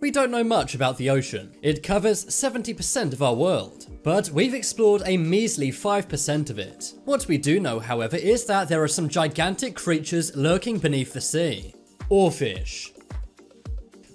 We don't know much about the ocean. It covers 70% of our world, but we've explored a measly 5% of it. What we do know, however, is that there are some gigantic creatures lurking beneath the sea. Oarfish.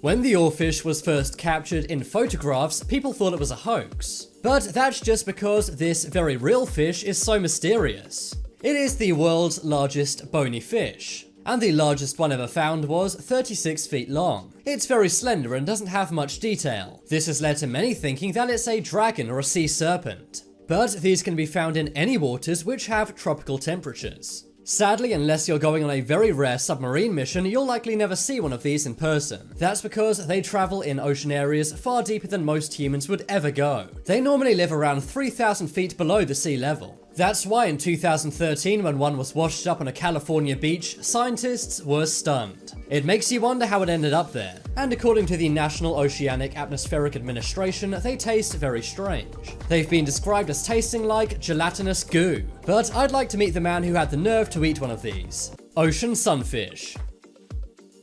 When the oarfish was first captured in photographs, people thought it was a hoax. But that's just because this very real fish is so mysterious. It is the world's largest bony fish, and the largest one ever found was 36 feet long. It's very slender and doesn't have much detail. This has led to many thinking that it's a dragon or a sea serpent. But these can be found in any waters which have tropical temperatures. Sadly, unless you're going on a very rare submarine mission, you'll likely never see one of these in person. That's because they travel in ocean areas far deeper than most humans would ever go. They normally live around 3,000 feet below the sea level. That's why in 2013, when one was washed up on a California beach, scientists were stunned. It makes you wonder how it ended up there. And according to the National Oceanic Atmospheric Administration, they taste very strange. They've been described as tasting like gelatinous goo. But I'd like to meet the man who had the nerve to eat one of these. Ocean sunfish.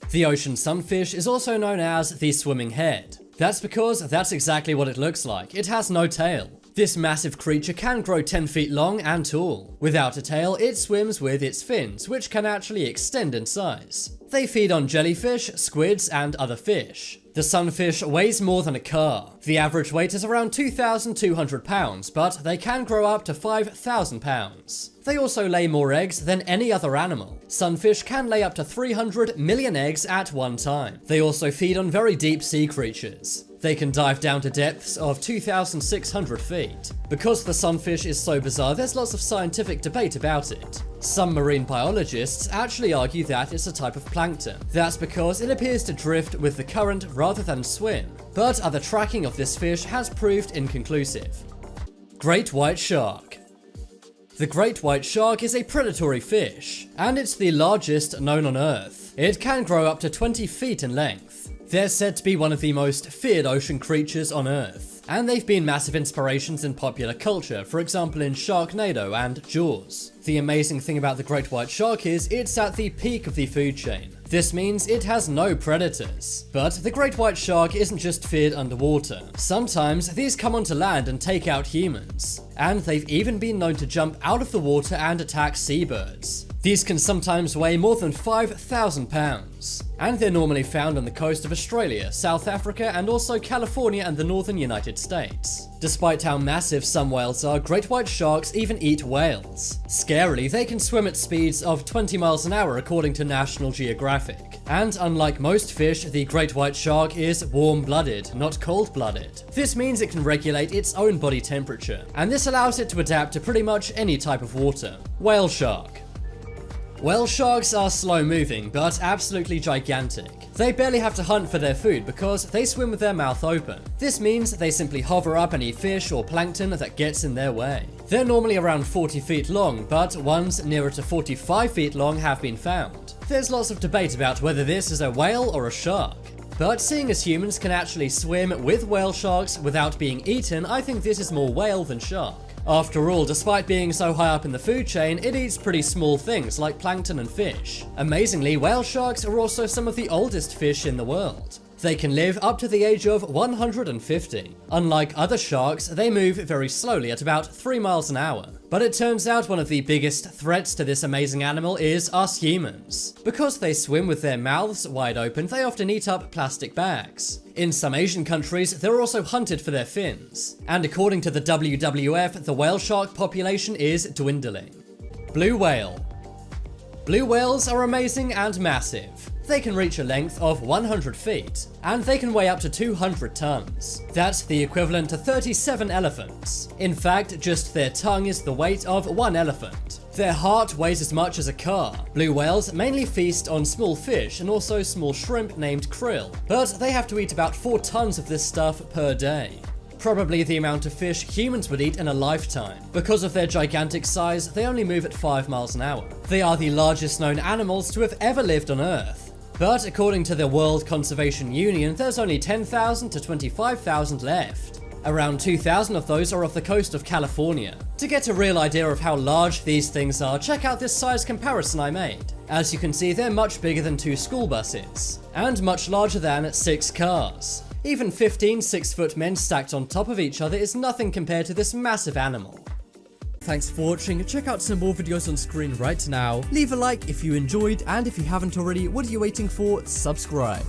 The ocean sunfish is also known as the swimming head. That's because that's exactly what it looks like. It has no tail. This massive creature can grow 10 feet long and tall. Without a tail, it swims with its fins, which can actually extend in size. They feed on jellyfish, squids, and other fish. The sunfish weighs more than a car. The average weight is around 2,200 pounds, but they can grow up to 5,000 pounds. They also lay more eggs than any other animal. Sunfish can lay up to 300 million eggs at one time. They also feed on very deep sea creatures. They can dive down to depths of 2,600 feet. Because the sunfish is so bizarre, there's lots of scientific debate about it. Some marine biologists actually argue that it's a type of plankton. That's because it appears to drift with the current rather than swim. But other tracking of this fish has proved inconclusive. Great white shark. The great white shark is a predatory fish, and it's the largest known on Earth. It can grow up to 20 feet in length. They're said to be one of the most feared ocean creatures on Earth, and they've been massive inspirations in popular culture, for example in Sharknado and Jaws. The amazing thing about the great white shark is it's at the peak of the food chain. This means it has no predators. But the great white shark isn't just feared underwater. Sometimes these come onto land and take out humans, and they've even been known to jump out of the water and attack seabirds. These can sometimes weigh more than 5,000 pounds, and they're normally found on the coast of Australia, South Africa, and also California and the northern United States. Despite how massive some whales are, great white sharks even eat whales. Scarily, they can swim at speeds of 20 miles an hour according to National Geographic. And unlike most fish, the great white shark is warm-blooded, not cold-blooded. This means it can regulate its own body temperature, and this allows it to adapt to pretty much any type of water. Whale shark. Whale sharks are slow-moving, but absolutely gigantic. They barely have to hunt for their food because they swim with their mouth open. This means they simply hover up any fish or plankton that gets in their way. They're normally around 40 feet long, but ones nearer to 45 feet long have been found. There's lots of debate about whether this is a whale or a shark. But seeing as humans can actually swim with whale sharks without being eaten, I think this is more whale than shark. After all, despite being so high up in the food chain, it eats pretty small things like plankton and fish. Amazingly, whale sharks are also some of the oldest fish in the world. They can live up to the age of 150. Unlike other sharks, they move very slowly at about 3 miles an hour. But it turns out one of the biggest threats to this amazing animal is us humans. Because they swim with their mouths wide open, they often eat up plastic bags. In some Asian countries, they're also hunted for their fins. And according to the WWF, the whale shark population is dwindling. Blue whale. Blue whales are amazing and massive. They can reach a length of 100 feet, and they can weigh up to 200 tons. That's the equivalent to 37 elephants. In fact, just their tongue is the weight of 1 elephant. Their heart weighs as much as a car. Blue whales mainly feast on small fish and also small shrimp named krill, but they have to eat about 4 tons of this stuff per day. Probably the amount of fish humans would eat in a lifetime. Because of their gigantic size, they only move at 5 miles an hour. They are the largest known animals to have ever lived on Earth. But according to the World Conservation Union, there's only 10,000 to 25,000 left. Around 2,000 of those are off the coast of California. To get a real idea of how large these things are, check out this size comparison I made. As you can see, they're much bigger than 2 school buses, and much larger than 6 cars. Even 15 6-foot men stacked on top of each other is nothing compared to this massive animal. Thanks for watching. Check out some more videos on screen right now. Leave a like if you enjoyed, and if you haven't already, what are you waiting for? Subscribe.